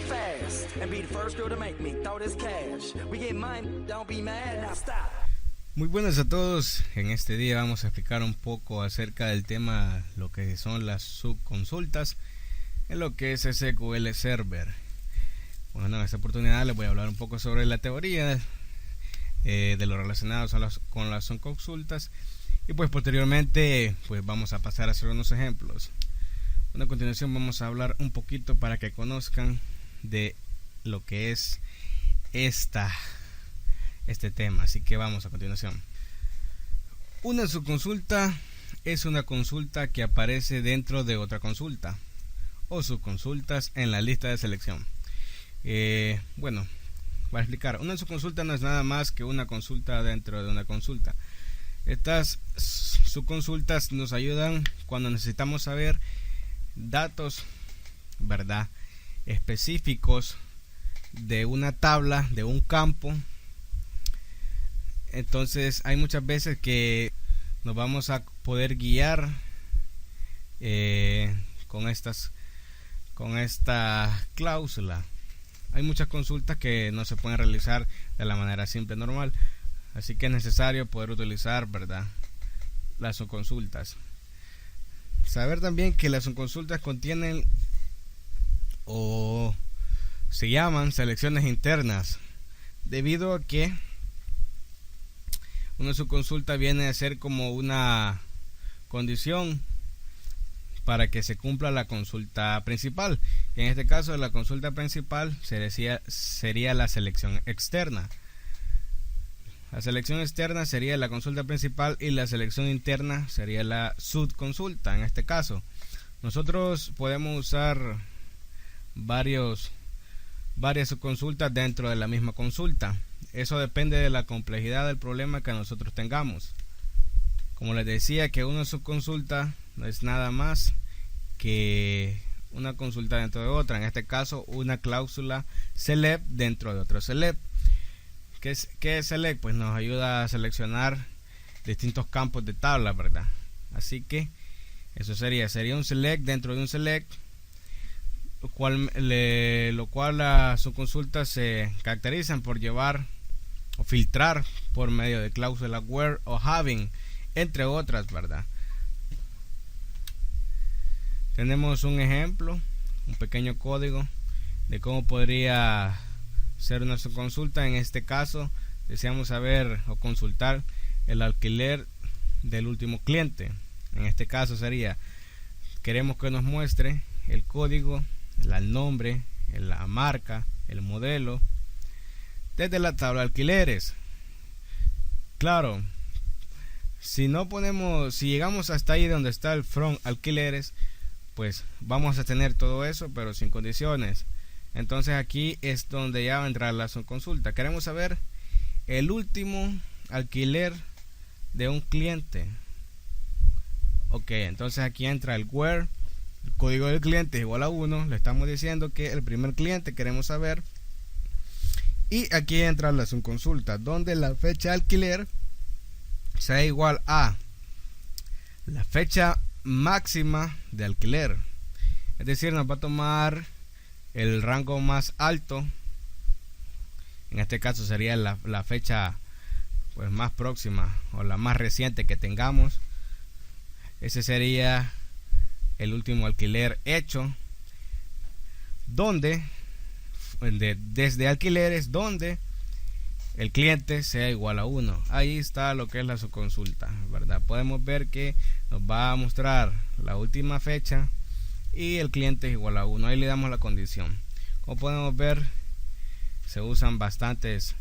fast and be the first girl to make me throw this cash. We get mine, don't be mad, now stop. Muy buenas a todos. En este día vamos a explicar un poco acerca del tema, lo que son las subconsultas en lo que es SQL Server. Bueno, en esta oportunidad les voy a hablar un poco sobre la teoría de lo relacionado con las subconsultas, y pues posteriormente pues vamos a pasar a hacer unos ejemplos. Bueno, a continuación vamos a hablar un poquito para que conozcan de lo que es este tema. Así que vamos a continuación. Una subconsulta es una consulta que aparece dentro de otra consulta o subconsultas en la lista de selección. Bueno, para explicar, una subconsulta no es nada más que una consulta dentro de una consulta. Estas subconsultas nos ayudan cuando necesitamos saber datos, ¿verdad?, específicos de una tabla, de un campo. Entonces hay muchas veces que nos vamos a poder guiar con esta cláusula. Hay muchas consultas que no se pueden realizar de la manera simple normal, así que es necesario poder utilizar, ¿verdad?, las subconsultas. Saber también que las subconsultas contienen o se llaman selecciones internas, debido a que una subconsulta viene a ser como una condición para que se cumpla la consulta principal. En este caso, la consulta principal sería la selección externa. La selección externa sería la consulta principal y la selección interna sería la subconsulta. En este caso, nosotros podemos usar varias subconsultas dentro de la misma consulta. Eso depende de la complejidad del problema que nosotros tengamos. Como les decía, que una subconsulta no es nada más que una consulta dentro de otra. En este caso, una cláusula select dentro de otro select. ¿Qué es select? Pues nos ayuda a seleccionar distintos campos de tabla, ¿verdad? Así que eso sería un select dentro de un select, lo cual las subconsultas se caracterizan por llevar o filtrar por medio de cláusulas where o having, entre otras, ¿verdad? Tenemos un ejemplo, un pequeño código de cómo podría ser una subconsulta. En este caso, deseamos saber o consultar el alquiler del último cliente. En este caso queremos que nos muestre el código, el nombre, la marca, el modelo desde la tabla de alquileres. Claro, si llegamos hasta ahí donde está el from alquileres, pues vamos a tener todo eso, pero sin condiciones. Entonces aquí es donde ya va a entrar la subconsulta. Queremos saber el último alquiler de un cliente. Ok, entonces aquí entra el where. El código del cliente es igual a 1. Le estamos diciendo que el primer cliente queremos saber. Y aquí entra la subconsulta, donde la fecha de alquiler sea igual a la fecha máxima de alquiler. Es decir, nos va a tomar el rango más alto. En este caso sería la fecha pues más próxima o la más reciente que tengamos. Ese sería el último alquiler hecho, desde alquileres donde el cliente sea igual a 1. Ahí está lo que es la subconsulta, ¿verdad? Podemos ver que nos va a mostrar la última fecha y el cliente es igual a 1. Ahí le damos la condición. Como podemos ver, se usan bastantes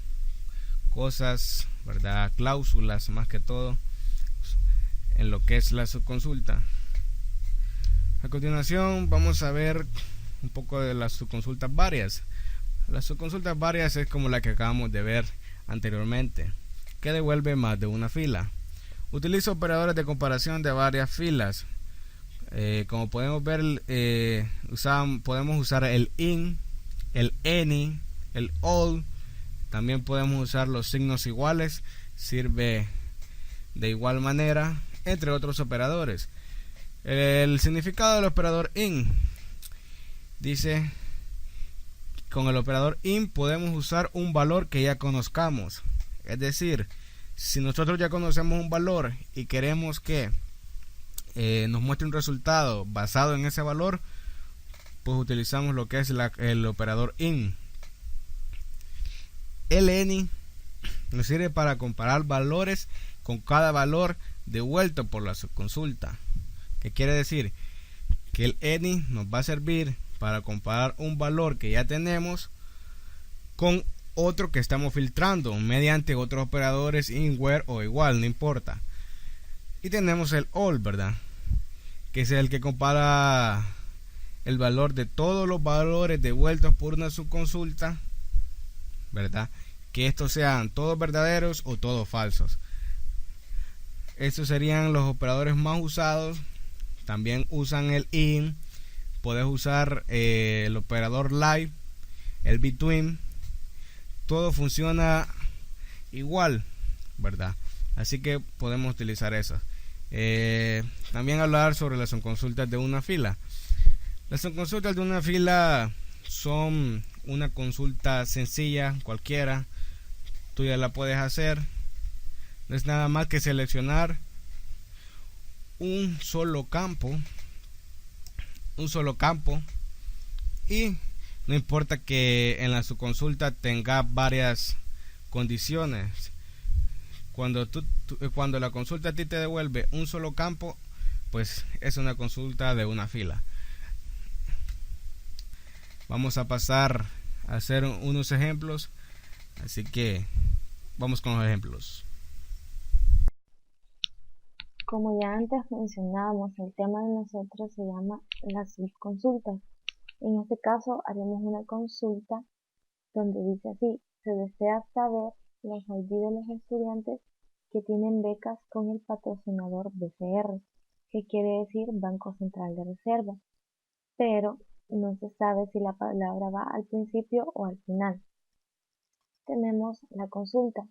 cosas, ¿verdad?, cláusulas más que todo en lo que es la subconsulta. A continuación vamos a ver un poco de las subconsultas varias. Las subconsultas varias es como la que acabamos de ver anteriormente, que devuelve más de una fila. Utiliza operadores de comparación de varias filas. Como podemos ver, podemos usar el in, el any, el all. También podemos usar los signos iguales, sirve de igual manera, entre otros operadores. El significado del operador in dice con el operador IN podemos usar un valor que ya conozcamos. Es decir, si nosotros ya conocemos un valor y queremos que nos muestre un resultado basado en ese valor, pues utilizamos lo que es el operador IN. LN nos sirve para comparar valores con cada valor devuelto por la subconsulta. ¿Qué quiere decir? Que el any nos va a servir para comparar un valor que ya tenemos con otro que estamos filtrando mediante otros operadores in, where o igual, no importa. Y tenemos el all, ¿verdad? Que es el que compara el valor de todos los valores devueltos por una subconsulta, ¿verdad? Que estos sean todos verdaderos o todos falsos. Estos serían los operadores más usados. También usan el in. Puedes usar el operador live, el between. Todo funciona igual, ¿verdad? Así que podemos utilizar eso. También hablar sobre las subconsultas de una fila. Las subconsultas de una fila son una consulta sencilla, cualquiera. Tú ya la puedes hacer. No es nada más que seleccionar un solo campo y no importa que en la subconsulta tenga varias condiciones. Cuando la consulta a ti te devuelve un solo campo, pues es una consulta de una fila. Vamos a pasar a hacer unos ejemplos, así que vamos con los ejemplos. Como ya antes mencionábamos, el tema de nosotros se llama las subconsultas. En este caso haremos una consulta donde dice así: se desea saber los ID de los estudiantes que tienen becas con el patrocinador BCR, que quiere decir Banco Central de Reserva, pero no se sabe si la palabra va al principio o al final. Tenemos la consulta.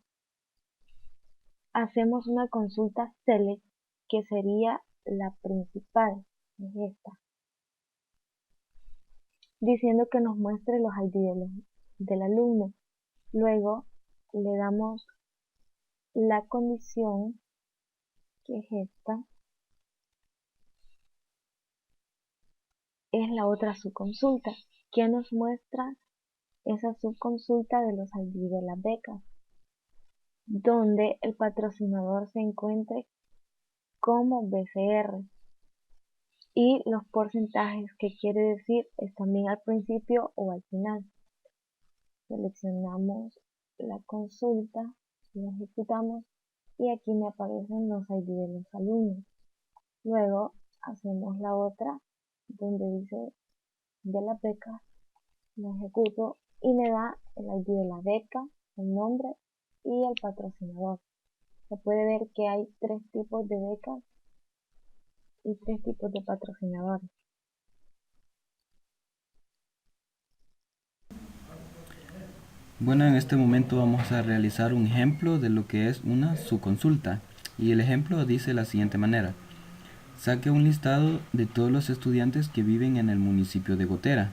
Hacemos una consulta select, que sería la principal, es esta, diciendo que nos muestre los ID del alumno. Luego le damos la condición, que es esta, es la otra subconsulta, que nos muestra esa subconsulta de los ID de las becas, donde el patrocinador se encuentre como BCR, y los porcentajes, que quiere decir es también al principio o al final. Seleccionamos la consulta, la ejecutamos y aquí me aparecen los ID de los alumnos. Luego hacemos la otra donde dice de la beca, la ejecuto y me da el ID de la beca, el nombre y el patrocinador. Se puede ver que hay 3 tipos de becas y 3 tipos de patrocinadores. Bueno, en este momento vamos a realizar un ejemplo de lo que es una subconsulta, y el ejemplo dice de la siguiente manera: saque un listado de todos los estudiantes que viven en el municipio de Gotera.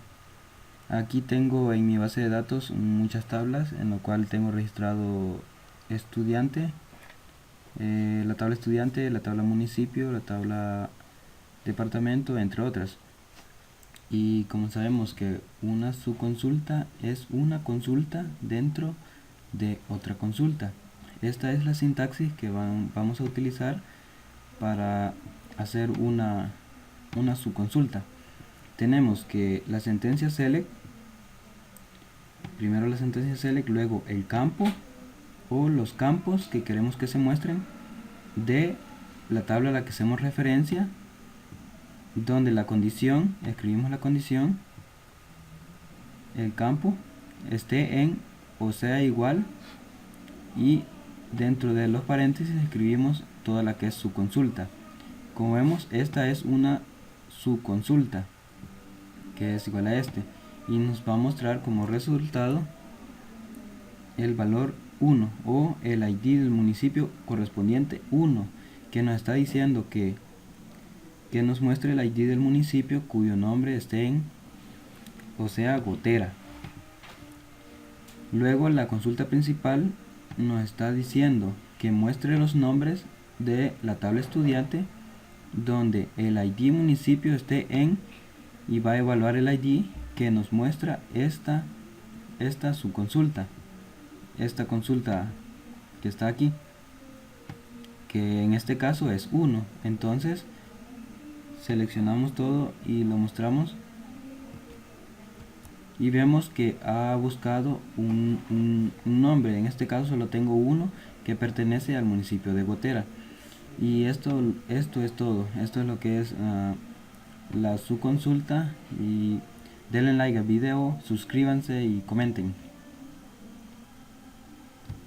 Aquí tengo en mi base de datos muchas tablas, en lo cual tengo registrado estudiante, la tabla estudiante, la tabla municipio, la tabla departamento, entre otras. Y como sabemos que una subconsulta es una consulta dentro de otra consulta, esta es la sintaxis que vamos a utilizar para hacer una subconsulta. Tenemos que la sentencia select, primero la sentencia select, luego el campo o los campos que queremos que se muestren de la tabla a la que hacemos referencia, donde la condición, escribimos la condición, el campo esté en o sea igual, y dentro de los paréntesis escribimos toda la que es subconsulta. Como vemos, esta es una subconsulta que es igual a este, y nos va a mostrar como resultado el valor 1 o el ID del municipio correspondiente 1, que nos está diciendo que nos muestre el ID del municipio cuyo nombre esté en, o sea, Gotera. Luego la consulta principal nos está diciendo que muestre los nombres de la tabla estudiante donde el ID municipio esté en, y va a evaluar el ID que nos muestra esta subconsulta, esta consulta que está aquí, que en este caso es 1. Entonces seleccionamos todo y lo mostramos y vemos que ha buscado un nombre. En este caso solo tengo uno que pertenece al municipio de Gotera. Y esto es todo. Esto es lo que es la subconsulta. Y denle like al video, suscríbanse y comenten.